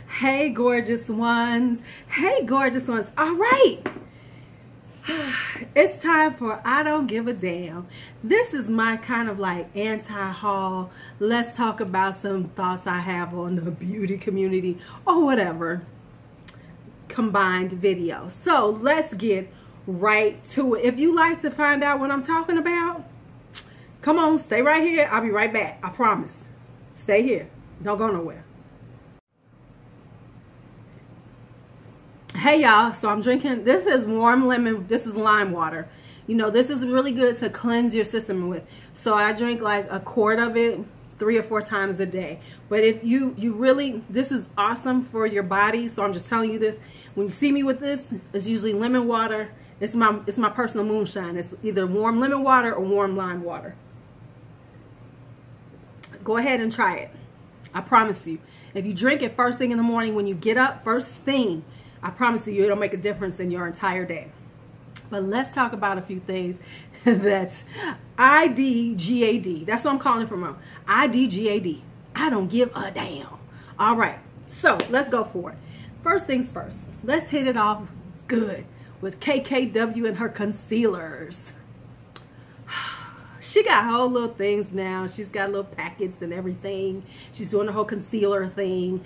Hey, gorgeous ones. Hey, gorgeous ones. All right. It's time for I Don't Give a Damn. This is my kind of like anti-haul. Let's talk about some thoughts I have on the beauty community or whatever combined video. So let's get right to it. If you like to find out what I'm talking about, come on, stay right here. I'll be right back. I promise. Stay here. Don't go nowhere. Hey y'all, so I'm drinking, this is warm lemon, this is lime water. You know, this is really good to cleanse your system with. So I drink like a quart of it 3 or 4 times a day. But if you really, this is awesome for your body. So I'm just telling you this. When you see me with this, it's usually lemon water. It's my personal moonshine. It's either warm lemon water or warm lime water. Go ahead and try it. I promise you. If you drink it first thing in the morning when you get up, first thing, I promise you, it'll make a difference in your entire day. But let's talk about a few things that's IDGAD. That's what I'm calling it from now. IDGAD. I don't give a damn. All right. So let's go for it. First things first. Let's hit it off good with KKW and her concealers. She got whole little things now. She's got little packets and everything. She's doing the whole concealer thing.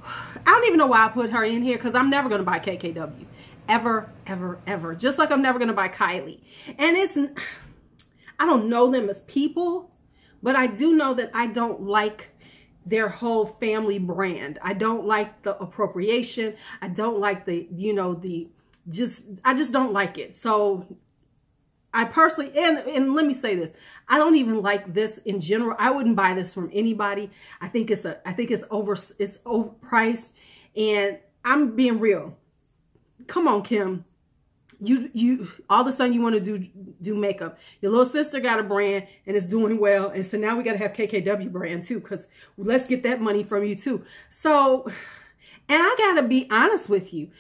I don't even know why I put her in here because I'm never going to buy KKW. Ever, ever, ever. Just like I'm never going to buy Kylie. And I don't know them as people, but I do know that I don't like their whole family brand. I don't like the appropriation. I don't like the, you know, I just don't like it. So I personally, and let me say this, I don't even like this in general. I wouldn't buy this from anybody. I think it's overpriced, and I'm being real. Come on, Kim. You all of a sudden you want to do makeup. Your little sister got a brand and it's doing well, and so now we got to have KKW brand too, because let's get that money from you too. So, and I gotta be honest with you.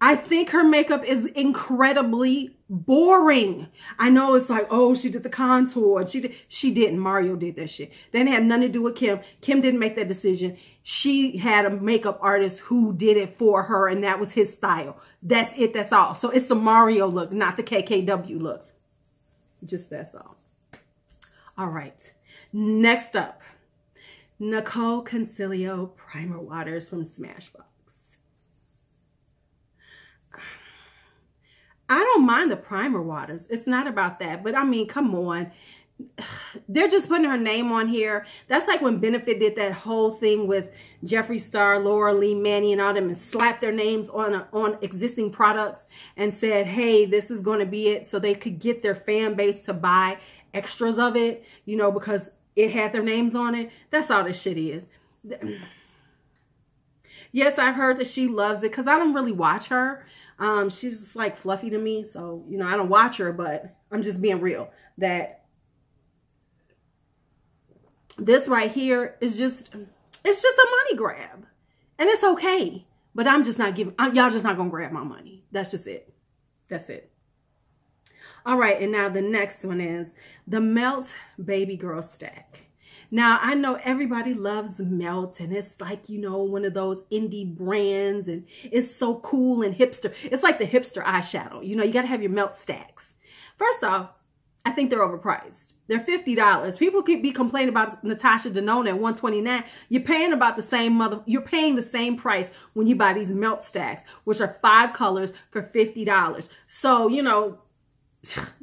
I think her makeup is incredibly boring. I know it's like, oh, she did the contour. She didn't. Mario did that shit. That had nothing to do with Kim. Kim didn't make that decision. She had a makeup artist who did it for her, and that was his style. That's it. That's all. So it's the Mario look, not the KKW look. Just that's all. All right. Next up, Nicole Concilio Primer Waters from SmashBox. I don't mind the primer waters. It's not about that. But I mean, come on. They're just putting her name on here. That's like when Benefit did that whole thing with Jeffree Star, Laura Lee, Manny, and all them, and slapped their names on existing products and said, hey, this is going to be it. So they could get their fan base to buy extras of it, you know, because it had their names on it. That's all this shit is. Yes, I've heard that she loves it because I don't really watch her. She's just like fluffy to me. So, you know, I don't watch her, but I'm just being real that this right here is just, it's just a money grab, and it's okay, but I'm just not giving, y'all just not going to grab my money. That's just it. That's it. All right. And now the next one is the Melt Baby Girl Stack. Now, I know everybody loves Melt, and it's like, you know, one of those indie brands, and it's so cool and hipster. It's like the hipster eyeshadow. You know, you got to have your Melt stacks. First off, I think they're overpriced. They're $50. People could be complaining about Natasha Denona at $129. You're paying about the same you're paying the same price when you buy these Melt stacks, which are 5 colors for $50. So, you know,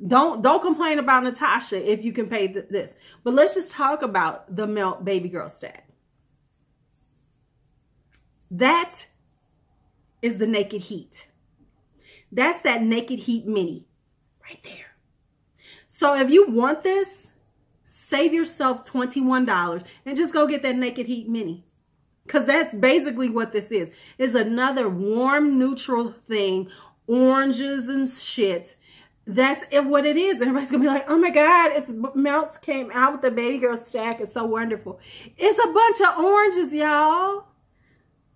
don't complain about Natasha if you can pay this. But let's just talk about the Melt Baby Girl Stack. That is the Naked Heat. That's that Naked Heat mini right there. So if you want this, save yourself $21 and just go get that Naked Heat mini. Because that's basically what this is. It's another warm, neutral thing. Oranges and shit. That's what it is. Everybody's going to be like, oh my God, it's Melt came out with the Baby Girl Stack. It's so wonderful. It's a bunch of oranges, y'all.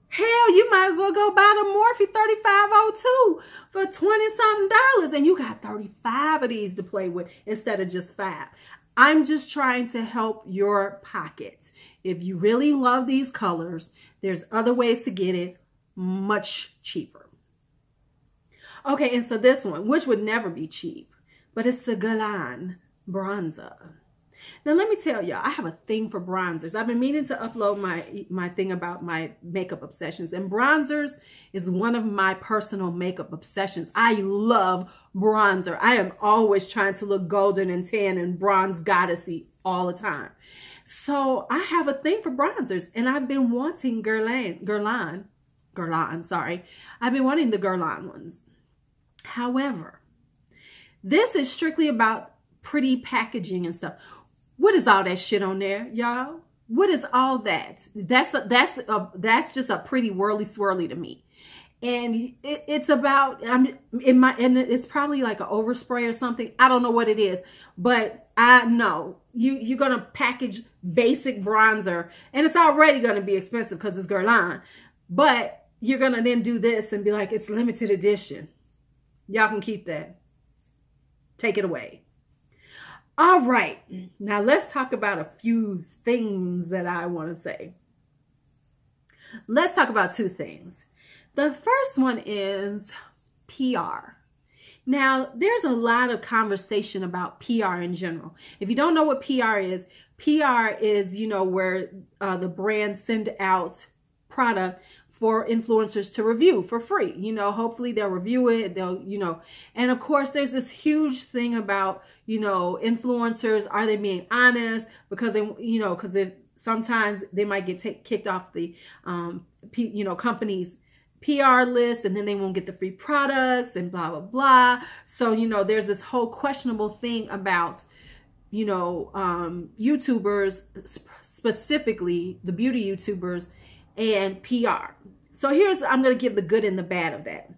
Hell, you might as well go buy the Morphe 3502 for $20-something. And you got 35 of these to play with instead of just 5. I'm just trying to help your pockets. If you really love these colors, there's other ways to get it much cheaper. Okay, and so this one, which would never be cheap, but it's the Jaclyn bronzer. Now, let me tell y'all, I have a thing for bronzers. I've been meaning to upload my thing about my makeup obsessions, and bronzers is one of my personal makeup obsessions. I love bronzer. I am always trying to look golden and tan and bronze goddessy all the time. So I have a thing for bronzers, and I've been wanting Jaclyn, sorry. I've been wanting the Jaclyn ones. However, this is strictly about pretty packaging and stuff. What is all that shit on there, y'all? What is all that? That's just a pretty whirly swirly to me. And it's about, and it's probably like an overspray or something. I don't know what it is, but I know you're going to package basic bronzer, and it's already going to be expensive because it's Jaclyn, but you're going to then do this and be like, it's limited edition. Y'all can keep that. Take it away. All right. Now let's talk about a few things that I want to say. Let's talk about two things. The first one is PR. Now, there's a lot of conversation about PR in general. If you don't know what PR is, you know, where the brands send out product for influencers to review for free. You know, hopefully they'll review it, they'll, you know, and of course there's this huge thing about, you know, influencers, are they being honest? Because they, you know, because if sometimes they might get kicked off the, you know, company's PR list, and then they won't get the free products and blah, blah, blah. So, you know, there's this whole questionable thing about, you know, YouTubers, specifically the beauty YouTubers, and PR. So I'm going to give the good and the bad of that.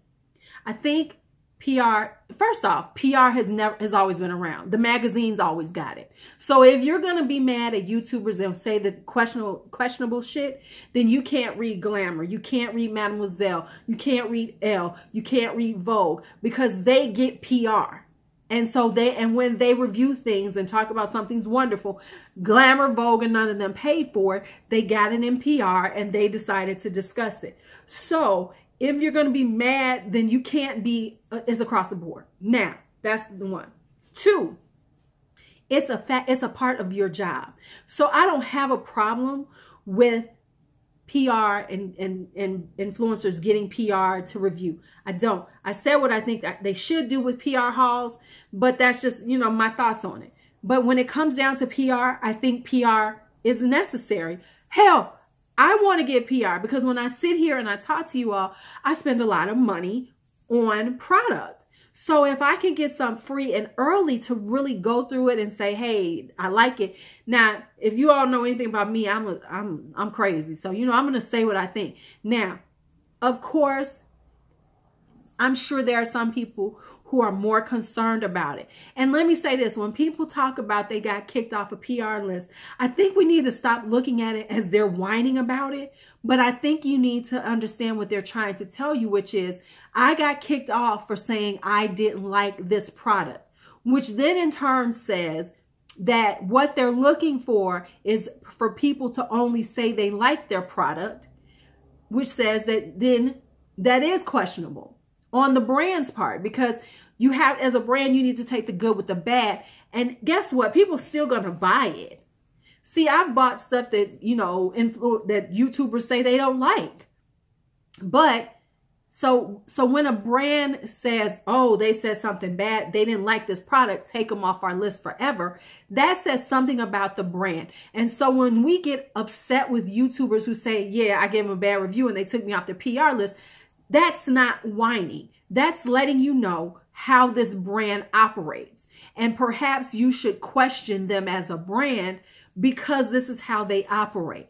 I think PR, first off, PR has always been around. The magazines always got it. So if you're going to be mad at YouTubers and say the questionable shit, then you can't read Glamour. You can't read Mademoiselle. You can't read Elle. You can't read Vogue, because they get PR. And so when they review things and talk about something's wonderful, Glamour, Vogue, and none of them paid for it. They got it in PR and they decided to discuss it. So if you're going to be mad, then you can't be, it's across the board. Now, that's the one. Two, it's a part of your job. So I don't have a problem with PR and influencers getting PR to review. I don't. I said what I think that they should do with PR hauls, but that's just, you know, my thoughts on it. But when it comes down to PR, I think PR is necessary. Hell, I want to get PR because when I sit here and I talk to you all, I spend a lot of money on product. So if I can get some free and early to really go through it and say, hey, I like it. Now, if you all know anything about me, I'm crazy. So, you know, I'm going to say what I think. Now, of course, I'm sure there are some people who are more concerned about it. And let me say this, when people talk about they got kicked off a PR list, I think we need to stop looking at it as they're whining about it. But I think you need to understand what they're trying to tell you, which is, I got kicked off for saying I didn't like this product, which then in turn says that what they're looking for is for people to only say they like their product, which says that then that is questionable on the brand's part, because you have, as a brand, you need to take the good with the bad. And guess what? People still going to buy it. See, I've bought stuff that, you know, that YouTubers say they don't like. But so when a brand says, oh, they said something bad, they didn't like this product, take them off our list forever, that says something about the brand. And so when we get upset with YouTubers who say, yeah, I gave them a bad review and they took me off the PR list, that's not whining. That's letting you know how this brand operates. And perhaps you should question them as a brand because this is how they operate.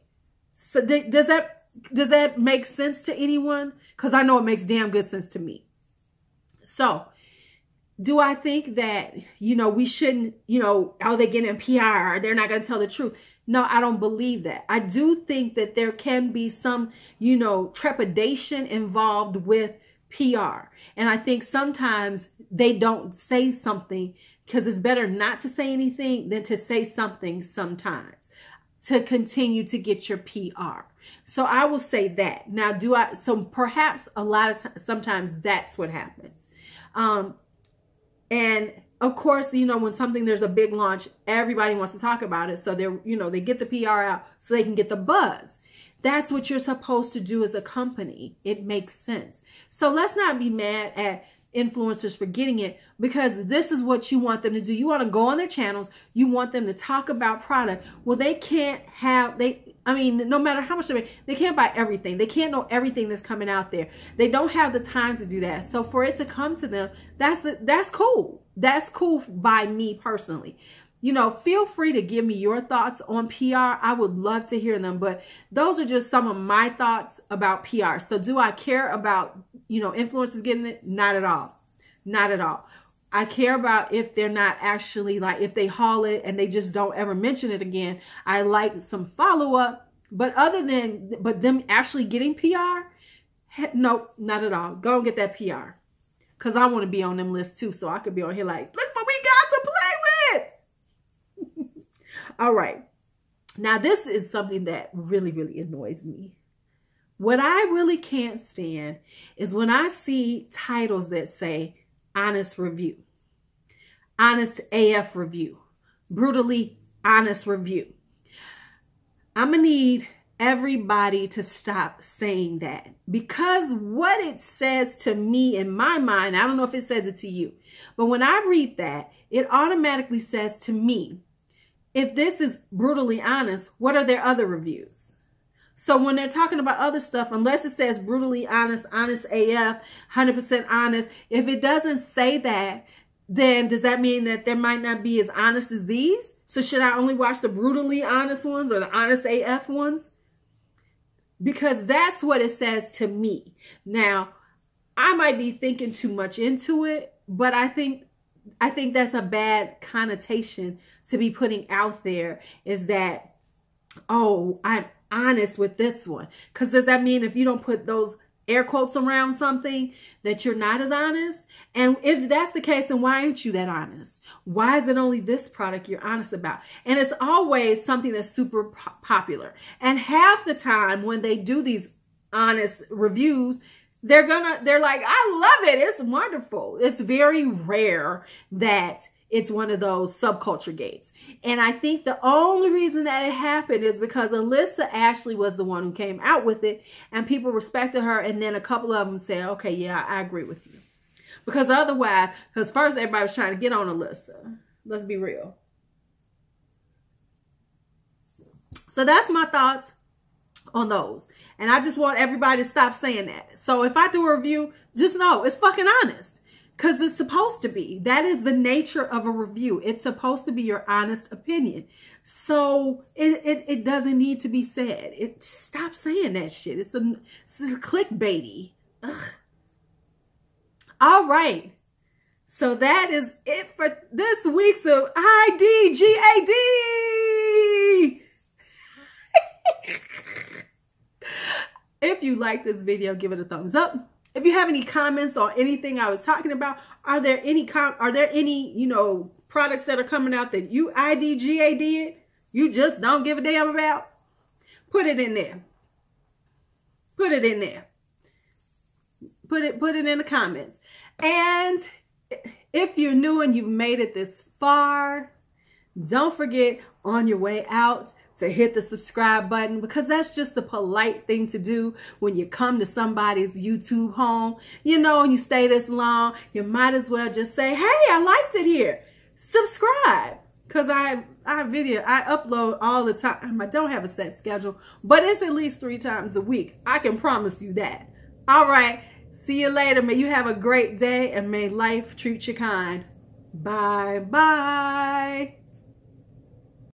So does that make sense to anyone? Because I know it makes damn good sense to me. So do I think that, you know, we shouldn't, you know, are they getting PR? They're not going to tell the truth. No, I don't believe that. I do think that there can be some, you know, trepidation involved with PR. And I think sometimes they don't say something because it's better not to say anything than to say something sometimes to continue to get your PR. So I will say that. Now, so perhaps a lot of times, sometimes that's what happens. And of course, you know, when there's a big launch, everybody wants to talk about it. So they get the PR out so they can get the buzz. That's what you're supposed to do as a company. It makes sense. So let's not be mad at influencers for getting it, because this is what you want them to do. You want to go on their channels. You want them to talk about product. Well, they can't no matter how much they can't buy everything. They can't know everything that's coming out there. They don't have the time to do that. So for it to come to them, that's cool. That's cool by me personally. You know, feel free to give me your thoughts on PR. I would love to hear them, but those are just some of my thoughts about PR. So do I care about, you know, influencers getting it? Not at all. Not at all. I care about if they're not actually, like, if they haul it and they just don't ever mention it again. I like some follow-up, but them actually getting PR, nope, not at all. Go and get that PR, because I want to be on them lists too, so I could be on here like, look what we got to play with. All right. Now, this is something that really, really annoys me. What I really can't stand is when I see titles that say honest review, honest AF review, brutally honest review. I'm going to need everybody to stop saying that, because what it says to me in my mind, I don't know if it says it to you, but when I read that, it automatically says to me, if this is brutally honest, what are their other reviews? So when they're talking about other stuff, unless it says brutally honest, honest AF, 100% honest, if it doesn't say that, then does that mean that there might not be as honest as these? So should I only watch the brutally honest ones or the honest AF ones? Because that's what it says to me. Now, I might be thinking too much into it, but I think that's a bad connotation to be putting out there, is that, oh, I'm honest with this one. Because does that mean if you don't put those air quotes around something that you're not as honest? And if that's the case, then why aren't you that honest? Why is it only this product you're honest about? And it's always something that's super popular. And half the time when they do these honest reviews, they're like, I love it. It's wonderful. It's very rare that it's one of those subculture gates. And I think the only reason that it happened is because Alyssa Ashley was the one who came out with it, and people respected her. And then a couple of them said, okay, yeah, I agree with you. Because otherwise, because first everybody was trying to get on Alyssa. Let's be real. So that's my thoughts on those. And I just want everybody to stop saying that. So if I do a review, just know it's fucking honest. Because it's supposed to be. That is the nature of a review. It's supposed to be your honest opinion. So it doesn't need to be said. Stop saying that shit. It's clickbaity. Ugh. All right. So that is it for this week's of IDGAD. If you like this video, give it a thumbs up. If you have any comments on anything I was talking about, are there any products that are coming out that you IDGAD you just don't give a damn about? Put it in there. Put it in there. Put it in the comments. And if you're new and you've made it this far, don't forget on your way out to hit the subscribe button, because that's just the polite thing to do when you come to somebody's YouTube home. You know, and you stay this long, you might as well just say, hey, I liked it here. Subscribe. Because I upload all the time. I don't have a set schedule, but it's at least 3 times a week. I can promise you that. All right. See you later. May you have a great day, and may life treat you kind. Bye-bye.